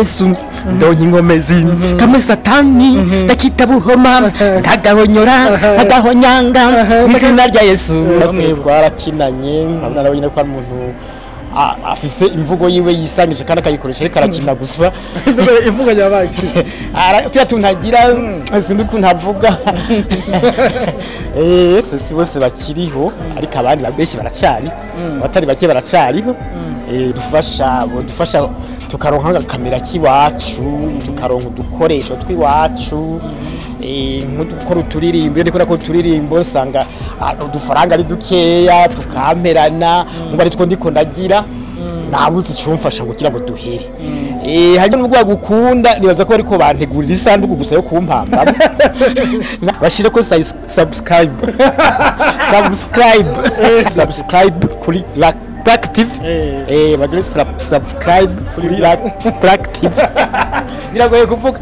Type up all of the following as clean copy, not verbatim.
Yesu ndonyi ngomezi kamwe satani ndakita buhoma nkagahonyora nkagahonyanga izina rya Yesu twarakinanye nkabona nyine ko ari umuntu afise imvugo yiwe yisangije kandi akayikoresha ariko arakina gusa imvugo yabaje tuyatuntagira sindi kuntavuga si bose bakiriho ariko abandi benshi baracari abatari bake baracariho dufasha tukaronka kamera kiwacu tukaronka udukoresho twiwacu nk'udukora uturirimbo ndiko nako turirimbo sanga udufaranga ari dukeya tukamperana ngo ari two ndiko ndagira nabuze cyumfasha ngo kira ngo duhere hanyuma n'ubwo gukunda nibaza ko ariko bantegurira isanduku gusa yo kumpamba bashire ko subscribe kuri Active bagire subscribe kuri Active biragoye kuvuga.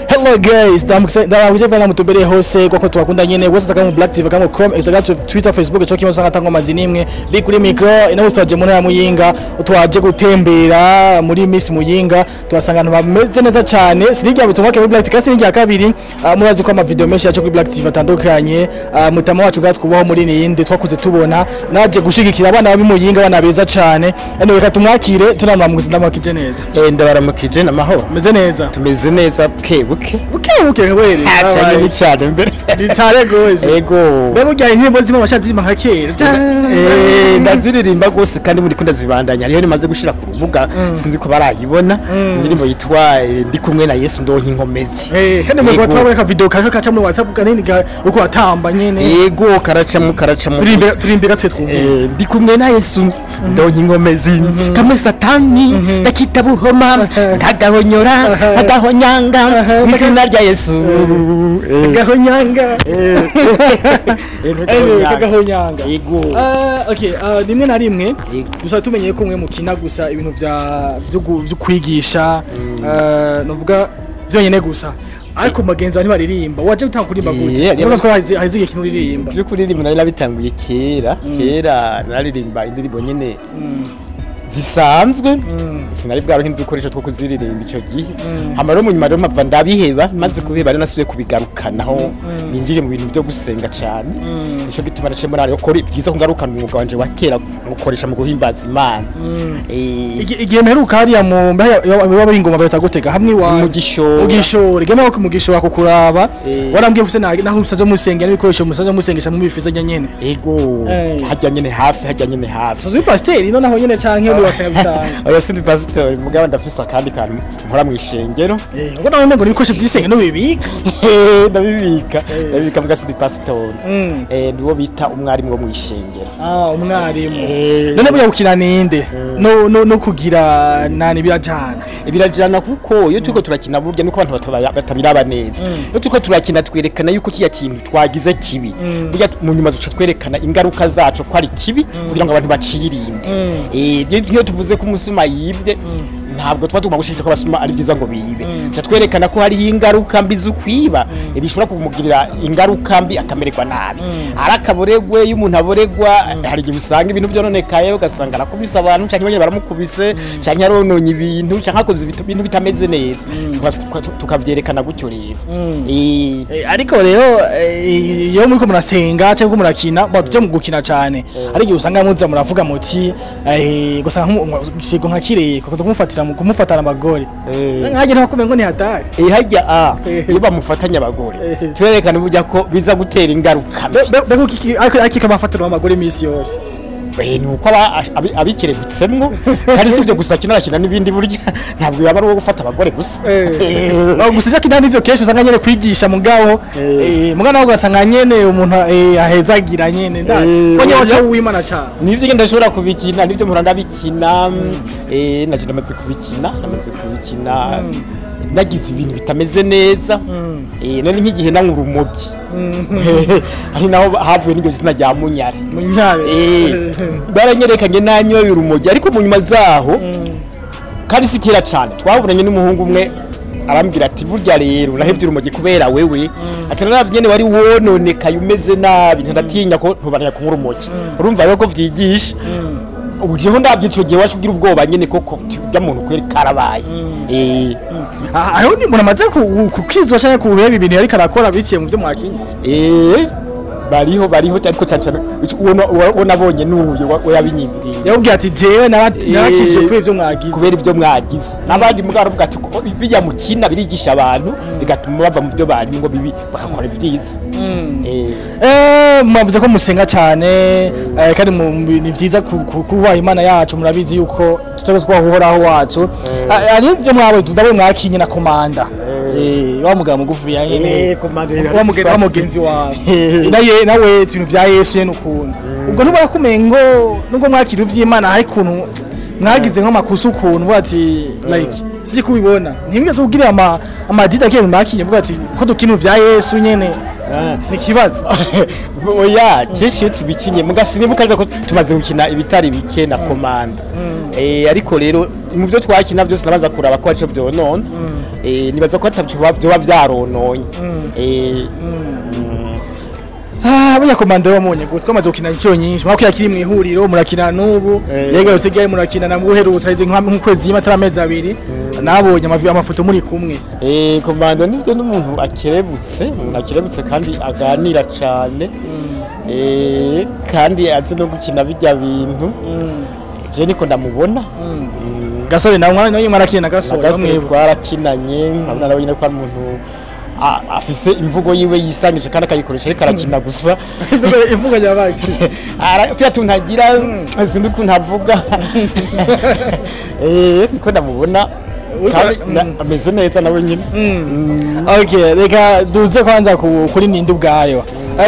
Hello guys, ndamuje vana mutubere hose kwa tubakunda nyene wose taka mu Black TV kama com Instagram Twitter Facebook cyo kimwe sanga tango mazini imwe bi kuri micro ina usaje mu ntara Muyinga utwaje gutembera muri Miss Muyinga twasanga abantu bameze neza cyane sinijya bitumake muri Black TV kasi n'ijya kabiri murazi ko ama video menshi yacu kuri Black TV atandukanye mutama wacu gatwubaho muri ninde twakuze tubona naje gushigikira abana babi Muyinga bana beza cyane ene reka tumwakire tunamwamugisa ndamakije neza Ndabaramukije namahoro meze neza tumeze neza buke wele cyane ni cyane mbere ni cyane gose yego bebo gya intimbo zima bashatse zima hakera ndaziririmba gose kandi muri kunda zibandanya ariyo nimaze gushira ku rubuga sinzi ko barayibona indirimbo yitwa ndi kumwe na Yesu ndonki nkomezi hene mu twabona ka video kaca muri WhatsApp kanini uko atamba nyene yego karacamo turimbira twe twumva ndi kumwe na Yesu ndonki nkomezi kamwe satani ndakita buhoma nkagahonyora nkagahonyanga izina rya Yesu gahonyanga gahonyanga yego okay rimwe na rimwe gusa tumenye ko mwe mukina gusa ibintu byo kwigisha novuga byonyene gusa ariko magenza ni baririmba waje gutanga kurimba gute nibaza ko hazigiye kintu ririmba byo kuririmba nari nabitanguye kera naririmba indirimbo nyene zisanzwe sinari bwaro nk'udukoresho two kuziririmba ico gihe hamaro mu nyuma rero mpava ndabiheba maze kubiheba rero nasubiye kubigarukanaho ninjije mu bintu byo gusenga cyane ico gituma nace muri ariko byiza kungarukana umwuga wanje wa kera gukoresha mu guhimbaza Imana igihe meruka hariya mu baba ingoma bayita gutega hamwe wa mugishore gema ko mugishora kukuraba warambwiye ufise naho usaje musengera n'ibikoresho musaje musengesha mu bifise nyene ego hajya nyene hafi so pasteur ino naho nyene canke wasanga bisanzwe oya sindi pastor mugaba ndafisa kandi kantu nkora mu ishengero ngo nawe ngo ibikoresho by'isengero bibika ndabibika mbwa sindi pastor ndiwo bita umwarimu wo mu ishengero umwarimu none buya gukina ninde no kugira nani birajana kuko iyo turiko turakina burya nuko abantu batabiraba neza iyo turiko turakina twerekana yuko kiya kintu twagize kibi burya mu nyuma duca twerekana ingaruka zacu ko ari kibi kugira ngo abantu bacirinde iyo tuvuze ko umusuma yivye ntabwo tugomba gushikira ko basuma ari byiza ngo bibe twerekana ko hari ingaruka mbi z'ukwiba bishobora kumugirira ingaruka mbi akamererwa nabi arakaboregwe iyo umuntu aboregwa hari igihe usanga ibintu byononekaye ugasanga arakubisa abantu cyangwa nyine baramukubise cyangwa yarononye ibintu cyangwa akoze ibintu bitameze neza tukavyerekana gutyo rero ariko rero iyo muri ko murasenga cyangwa murakina batuje mu gukina cyane ari igihe usanga muza muravuga muti gusanga nk'isigo nka kireye kuko kumufatana abagore nkaje ntakumengo ni hatari hajya iyo bamufatanya abagore twerekana burya ko biza gutera ingaruka bego ariko kabafatana abagore imisi yose nuko abikerebutsemwo kandi sivyo gusa kinakina n'ibindi burya ntabwo yaba ari wo gufata abagore gusa gusa kidandi ivyo kesho usanga nyene kwigisha mugabo mugana ugasanga nyene umuntu ahezagira nyene ndazi konye wacha uwimana cyane nivyo ndashobora kubikina nivyo muranda bikina naje ndamaze kubikina nagize ibintu bitameze neza none nk'igihe nankura umugi ari naho havuye n'iryo zina rya munyare baranyerekanye nanyoye urumogi ariko mu nyuma zaho kandi sikira cyane twaburanye n'umuhungu umwe arambwira ati burya rero urahevye urumogi kubera wewe ati naravye wari wononekaye umeze nabi ntatinya ko ntubanira kunywa urumogi urumva rero ko vyigisha ubujeho ndavyico gihe washugira ubwoba nyene koko bya muntu kweri karabaye aho ni umuntu amaze kukizwa cyane kuheba ibintu yari karakora biciye mu byo mwakinye bariho ariko cyane uwo nabonye n'uyu yabinyimbiye yabwiye ati jewe narakije kuri ivyo mwagize kubera ivyo mwagize n'abandi mugaravuga ati bijya mu kina birigisha abantu bigatuma bava mu byo bari ngo bibi bakakora ivyiza mwavuze ko musenga cyane kandi ni vyiza kuba Imana yacu murabizi yuko tutagozwa kuhoraho wacu ari ivyo mwabo ndabona mwakinye na komanda wa mugabo mugufi ya nyene komanda wa mugenzi wawe nawe ibintu vya Yesu yene ukuntu ubwo ntubara kumengo nubwo mwakira ivy'Imana hari kuntu mwagize nko makusa ukuntu vuga ati like sisi kubibona ntimweze kugira amadida ke mwakinye vuga ati ko dukina vya Yesu nyene ni kibazo oya cyeshe tubikinye mugasine mukaza ko tumaze gukina ibitari bike na komanda ariko rero mu byo twakina byose nabanza kuraba ko aco byo none nibaza ko atabyo vyarononye abanya komanda bamonye gutwa twamaze gukina inshuro nyinshi mwako yakiri mu ihuriro murakina n'ubu yega yose gaye murakina na muheruza izi nk'ukwezi y'amatara amezi abiri nabonye amafoto muri kumwe komanda nivyo n'umuntu akerebutse kandi aganira cyane kandi azi no gukina bijya bintu je niko ndamubona gasore nawe mwana mwarakina na gasore twarakinanye nkabona nawe nyine ko ari umuntu afise imvugo yiwe yisangije kandi akayikoresha ariko arakina gusa imvugo yabaje pia tuntagira zindi kuntavuga niko ndamubona ameze neza nawe nyine okay reka duze kwanza kuri ninde ubwayo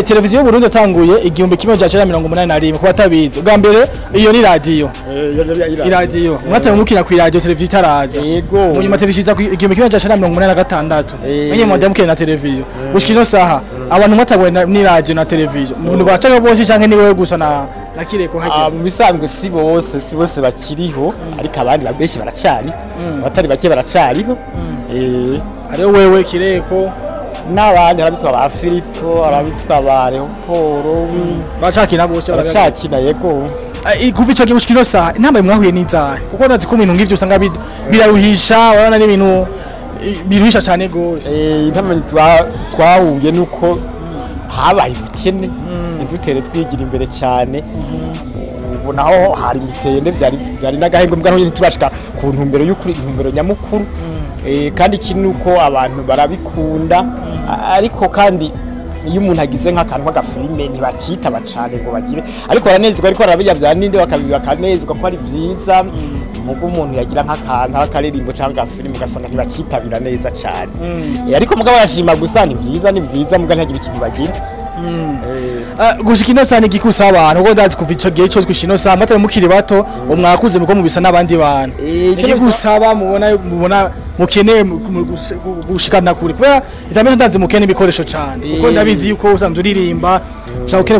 televiziyo y'u Burundi yatanguye 1981 kuba tabizi bwa mbere iyo ni radio iradio mwataye mukina ku radio televiziyo itaraza yego munyuma televiziyo 1986 menye mwade mukina na televiziyo gushikino saha abantu mwatagwe ni radio na televiziyo umuntu bacaga bose canke ni wewe gusa na kireko hake mu bisanzwe si bose bakiriho ariko abandi babeshi baracari abatari bake baracariho ari wewe kireko n'abandi arabitwa ba Filipo arabitwa ba Leoporo bacakina bose baracakina yego kuva ico gihushikiro saha intamba mwahuye n'izahe kuko nazi ko ibintu ngivyo usanga biraruhisha urabona n'ibintu biruhisha cyane gose intamba twahuye nuko habaye ubukene ndutere twigira imbere cyane ubu naho hari mitende byari n'agahengo mbwa none turashika ku ntumbero y'ukuri ntumbero nyamukuru kandi kintu uko abantu barabikunda ariko kandi iyo umuntu agize nk'akantu k'agafilime ntibacita bacane ngo bagire ariko baranezerwa ariko barabijya bya ninde bakanezerwa ko ari vyiza mugo umuntu yagira nk'akantu akaririmbo cyangwa agafilime ugasanga ntibacitabira neza cyane ariko mugabo yashima gusa ni vyiza muga ntagira ikintu bagira gushikino sana igikusa abantu uko ndazi kuva ico gihe cyose gushino sana batari mukiri bato umwakuze muko mubisa nabandi bantu icyo gusaba mubona mukeneye gushikana kuri kubera itameze ndazi mukeneye ibikoresho cyane kuko ndabizi yuko usanzwe uririmba ushaka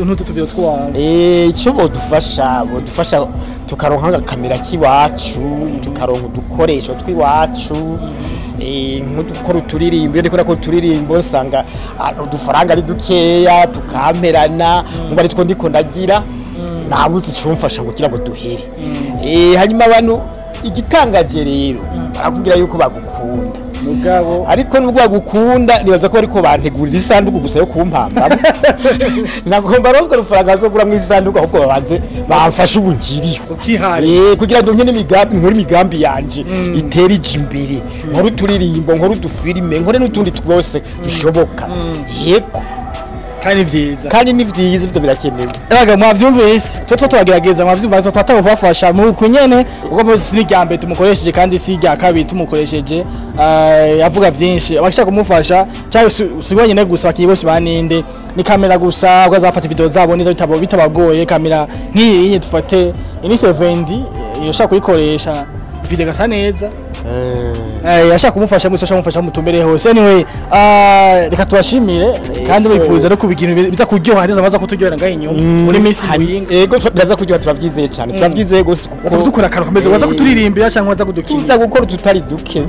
ntuze tuvyo twawe icyo bodufasha tukaronka kamera kiwacu tukaronka udukoresho twiwacu nk'udukora uturirimbo ndiko nako turirimbo sanga udufaranga ari dukeya tukamperana ngo ari two ndiko ndagira nabuze cyumfasha ngo kugira ngo duhere hanyuma abantu igitangaje rero barakubwira yuko bagukunda mugabo ariko nubwo bagukunda nibaza ko ariko bantegurira isanduku gusa yo kumpamba nagomba rozwa rufaranga zo gura mu isanduku ahubwo babanze bamfasha ubungiriho kugira ngo nkene imigambi yanje itera imbere nkora uturirimbo nkora udufilime nkore n'utundi twose dushoboka yego kandi ni vyiza ivyo birakenewe eraga mwavyumvise cyo twagerageza mwavyumva twataka kubafasha mu kunyene uko bose rya mbere tumukoresheje kandi si rya kabiri tumukoresheje yavuga vyinshi abashaka kumufasha cyangwa sigwanye ne gusa bakiye bose baninde ni kamera gusa bwazafata video zabo nizo bitabagoye kamera nk'iyi dufate ini 70 yoshaka kuyikoresha video gasa neza yashaka kumufasha mwese ashamufasha mutumbere hose anyway reka tubashimire kandi bifuza no kubigira biza kuryoha ndeza baza kuturyohera ngaho inyuma muri Miss Muyinga yego ndaza kuryoha turavyizeye cyane turavyizeye gose kuko dukora karo kameze waza kuturirimbira cyangwa waza kudukina tuza gukora tutari duke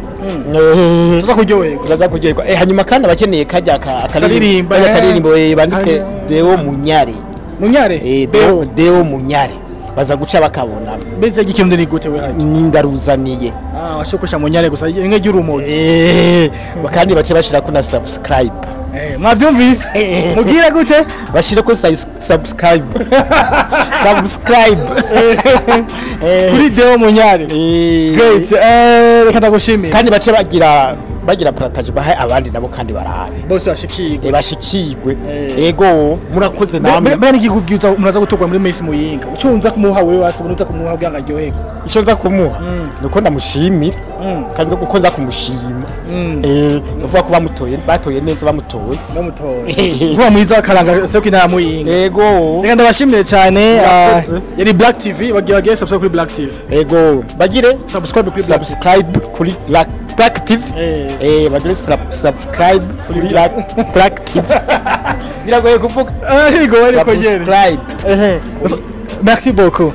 tuza kuryoherwa turaza kuryoherwa hanyuma kandi abakeneye kajya akaririmbo bandike Deo Munyare Deo Munyare baza guca bakabona beze gikirundi ni gute we hati nindaruzaniye washokosha Munyare gusa inge y'urumogi kandi bace bashira ko na subscribe mwavyumvise mugira gute bashira ko subscribe kuri Deo Munyare great reka ndagushimira kandi bace bagira partage bahe abandi nabo kandi barabe bose bashikirwe yego murakoze namwe bani kikubwitsa muraza gutogwa muri Miss Muyinga ucunza kumuha wewe wasubunuza kumuha kugira aryohego ico nza kumuha nuko ndamushimira kandi uko nza kumushima tuvuga ko batoye neza bamutoye kuba mwiza karanga soko ina Muyinga yego reka ndabashimire cyane yari Black TV bagiye subscribe kuri Black TV yego bagire subscribe kuri Black TV bagire subscribe kuri Black TV biragoye kuvuga yego ariko nyene subscribe merci beaucoup